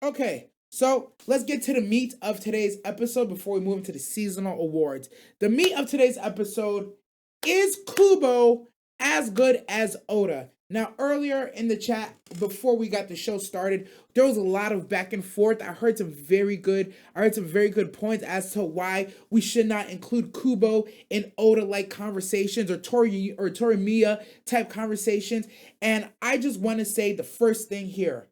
Okay, so let's get to the meat of today's episode before we move into the seasonal awards. The meat of today's episode is Kubo as good as Oda? Now, earlier in the chat, before we got the show started, there was a lot of back and forth. I heard some very good points as to why we should not include Kubo in Oda-like conversations or Torimiya type conversations. And I just want to say the first thing here.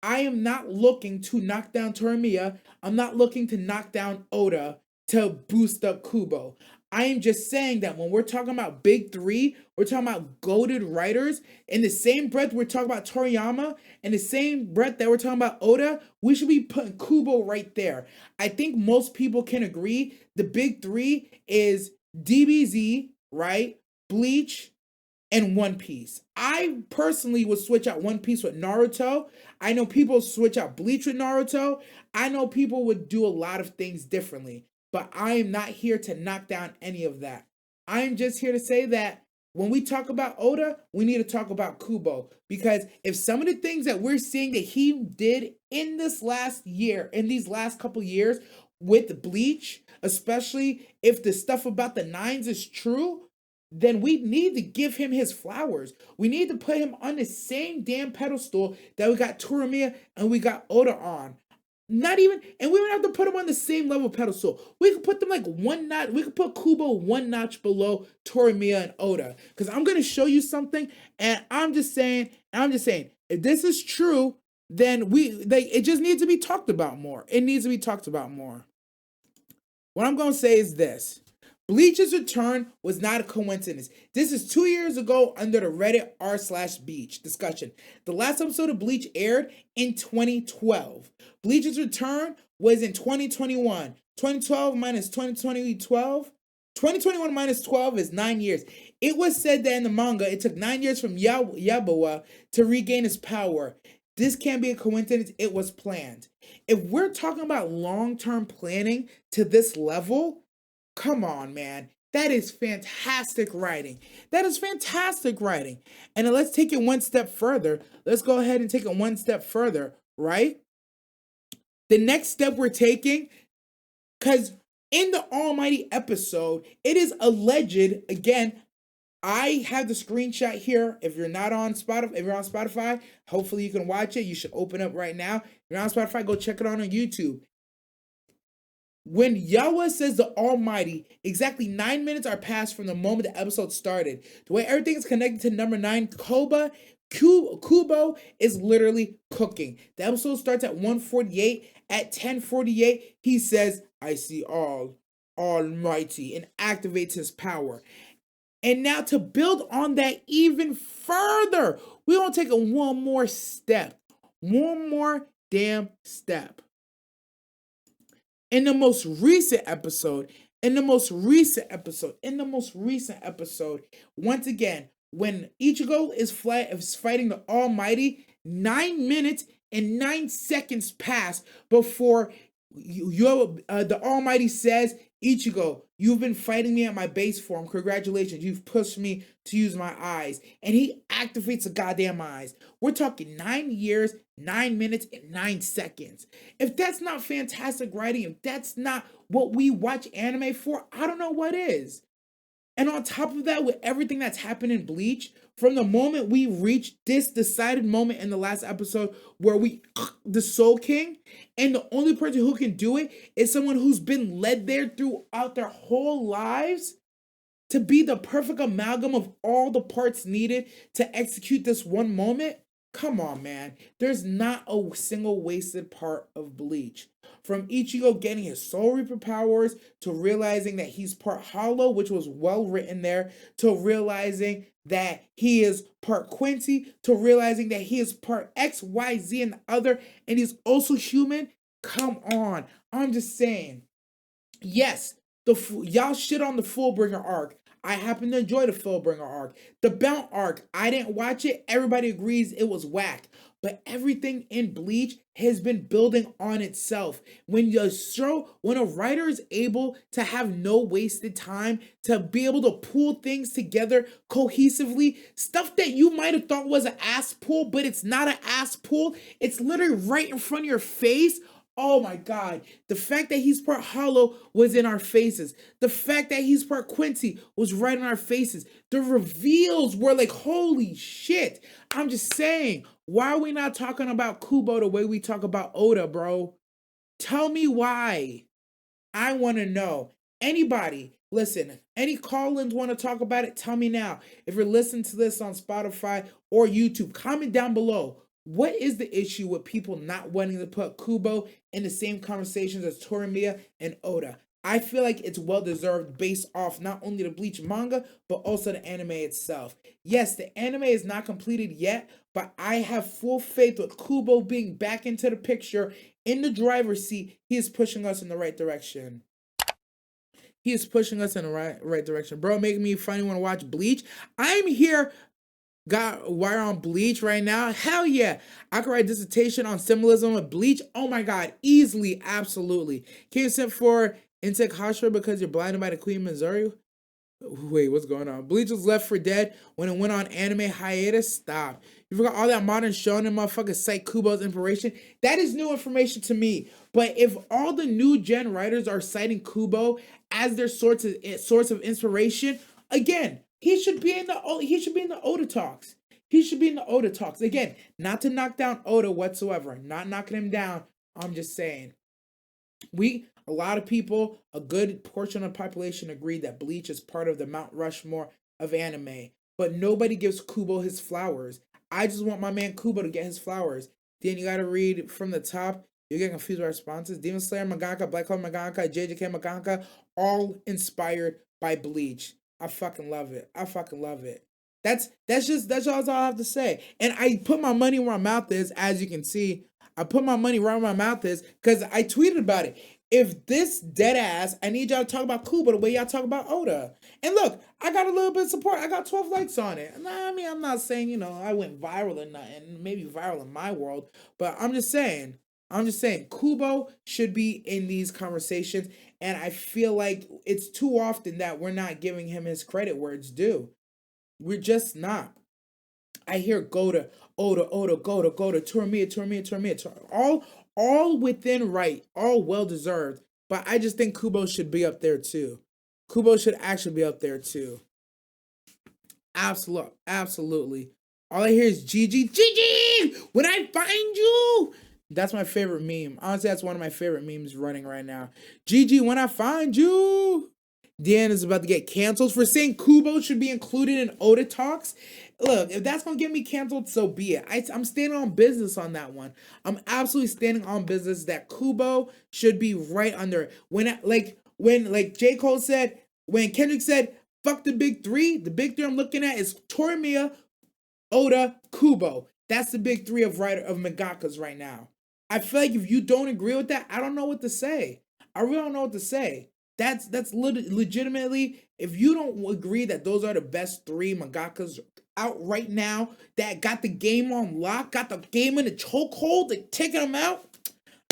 I am not looking to knock down Torimiya. I'm not looking to knock down Oda to boost up Kubo. I am just saying that when we're talking about big three, we're talking about goated writers. In the same breath, we're talking about Toriyama. In the same breath that we're talking about Oda, we should be putting Kubo right there. I think most people can agree the big three is DBZ, right? Bleach, and One Piece. I personally would switch out One Piece with Naruto. I know people switch out Bleach with Naruto. I know people would do a lot of things differently, but I am not here to knock down any of that. I am just here to say that when we talk about Oda, we need to talk about Kubo, because if some of the things that we're seeing that he did in this last year, in these last couple years with Bleach, especially if the stuff about the nines is true, then we need to give him his flowers. We need to put him on the same damn pedestal that we got Torimiya and we got Oda on. Not even, and we don't have to put him on the same level pedestal. We could put them like one notch. We could put Kubo one notch below Torimiya and Oda. Because I'm gonna show you something, and I'm just saying, if this is true, then it just needs to be talked about more. It needs to be talked about more. What I'm gonna say is this. Bleach's return was not a coincidence. This is 2 years ago under the Reddit r/Beach discussion. The last episode of Bleach aired in 2012. Bleach's return was in 2021. 2012 minus 2012. 2021 minus 12 is 9 years. It was said that in the manga, it took 9 years from Yabawa to regain his power. This can't be a coincidence. It was planned. If we're talking about long-term planning to this level, come on, man. That is fantastic writing. That is fantastic writing. And then let's take it one step further. Let's go ahead and take it one step further, right? The next step we're taking, because in the Almighty episode, it is alleged, again, I have the screenshot here. If you're on Spotify, hopefully you can watch it. You should open up right now. If you're on Spotify, go check it out on YouTube. When Yahweh says the Almighty, exactly 9 minutes are passed from the moment the episode started. The way everything is connected to number 9, Kubo is literally cooking. The episode starts at 1:48. At 10:48, he says, I see Almighty, and activates his power. And now to build on that even further, we're going to take one more step. One more damn step. In the most recent episode, once again, when Ichigo is fighting the Almighty, 9 minutes and 9 seconds pass before the Almighty says, Ichigo, you've been fighting me at my base form. Congratulations, you've pushed me to use my eyes. And he activates the goddamn eyes. We're talking 9 years, 9 minutes, and 9 seconds. If that's not fantastic writing, if that's not what we watch anime for, I don't know what is. And on top of that, with everything that's happened in Bleach, from the moment we reached this decided moment in the last episode where the Soul King, and the only person who can do it is someone who's been led there throughout their whole lives to be the perfect amalgam of all the parts needed to execute this one moment. Come on, man. There's not a single wasted part of Bleach. From Ichigo getting his Soul Reaper powers, to realizing that he's part Hollow, which was well written there, to realizing that he is part Quincy, to realizing that he is part X, Y, Z, and the other, and he's also human. Come on. I'm just saying. Yes, y'all shit on the Fullbringer arc. I happen to enjoy the Fullbringer arc. The Bount arc, I didn't watch it. Everybody agrees it was whack. but everything in Bleach has been building on itself. When a writer is able to have no wasted time, to be able to pull things together cohesively, stuff that you might have thought was an ass pull, but it's not an ass pull, it's literally right in front of your face. Oh my God. The fact that he's part Hollow was in our faces. The fact that he's part Quincy was right in our faces. The reveals were like, holy shit. I'm just saying, why are we not talking about Kubo the way we talk about Oda, bro? Tell me why. I want to know. Anybody, listen, any call-ins want to talk about it? Tell me now. If you're listening to this on Spotify or YouTube, comment down below. What is the issue with people not wanting to put Kubo in the same conversations as Toriyama and Oda? I feel like it's well-deserved based off not only the Bleach manga, but also the anime itself. Yes, the anime is not completed yet, but I have full faith with Kubo being back into the picture in the driver's seat. He is pushing us in the right direction. He is pushing us in the right direction. Bro, making me finally want to watch Bleach. I'm here. Got wire on Bleach right now? Hell yeah. I could write a dissertation on symbolism of Bleach. Oh my God. Easily. Absolutely. Can you send for Insect Hashira because you're blinded by the Queen Missouri? Wait, what's going on? Bleach was left for dead when it went on anime hiatus? Stop. You forgot all that modern shonen motherfuckers cite Kubo's inspiration? That is new information to me. But if all the new gen writers are citing Kubo as their source of inspiration, again, he should be in the Oda talks. He should be in the Oda talks. Again, not to knock down Oda whatsoever. Not knocking him down. I'm just saying. A lot of people, a good portion of the population agreed that Bleach is part of the Mount Rushmore of anime. But nobody gives Kubo his flowers. I just want my man Kubo to get his flowers. Then you gotta read from the top. You get confused by responses. Demon Slayer mangaka, Black Clover mangaka, JJK mangaka, all inspired by Bleach. I fucking love it. I fucking love it. That's all I have to say. And I put my money where my mouth is, as you can see. I put my money where my mouth is because I tweeted about it. If this dead ass, I need y'all to talk about Kubo the way y'all talk about Oda. And look, I got a little bit of support. I got 12 likes on it. I mean, I'm not saying, I went viral or nothing. Maybe viral in my world. But I'm just saying, Kubo should be in these conversations. And I feel like it's too often that we're not giving him his credit where it's due. We're just not. I hear Oda, Toriyama. All within right, all well deserved. But I just think Kubo should be up there too. Kubo should actually be up there too. Absolutely. All I hear is GG, when I find you. That's my favorite meme. Honestly, that's one of my favorite memes running right now. GG, when I find you. Dan is about to get canceled for saying Kubo should be included in Oda talks. Look, if that's gonna get me canceled, so be it. I'm standing on business on that one. I'm absolutely standing on business that Kubo should be right under it. When J. Cole said, when Kendrick said, fuck the big three I'm looking at is Toriyama, Oda, Kubo. That's the big three of mangakas right now. I feel like if you don't agree with that, I don't know what to say. I really don't know what to say. That's legitimately, if you don't agree that those are the best three mangakas out right now that got the game on lock, got the game in the chokehold, they taking them out,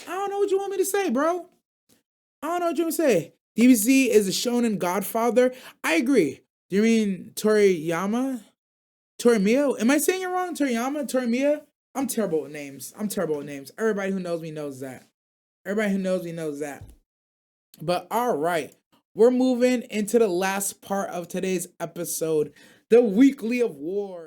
I don't know what you want me to say, bro. I don't know what you want to say. DBZ is a shonen godfather. I agree. Do you mean Toriyama? Toriyama? Am I saying it wrong? Toriyama? I'm terrible with names. Everybody who knows me knows that. But all right, we're moving into the last part of today's episode, the weekly awards.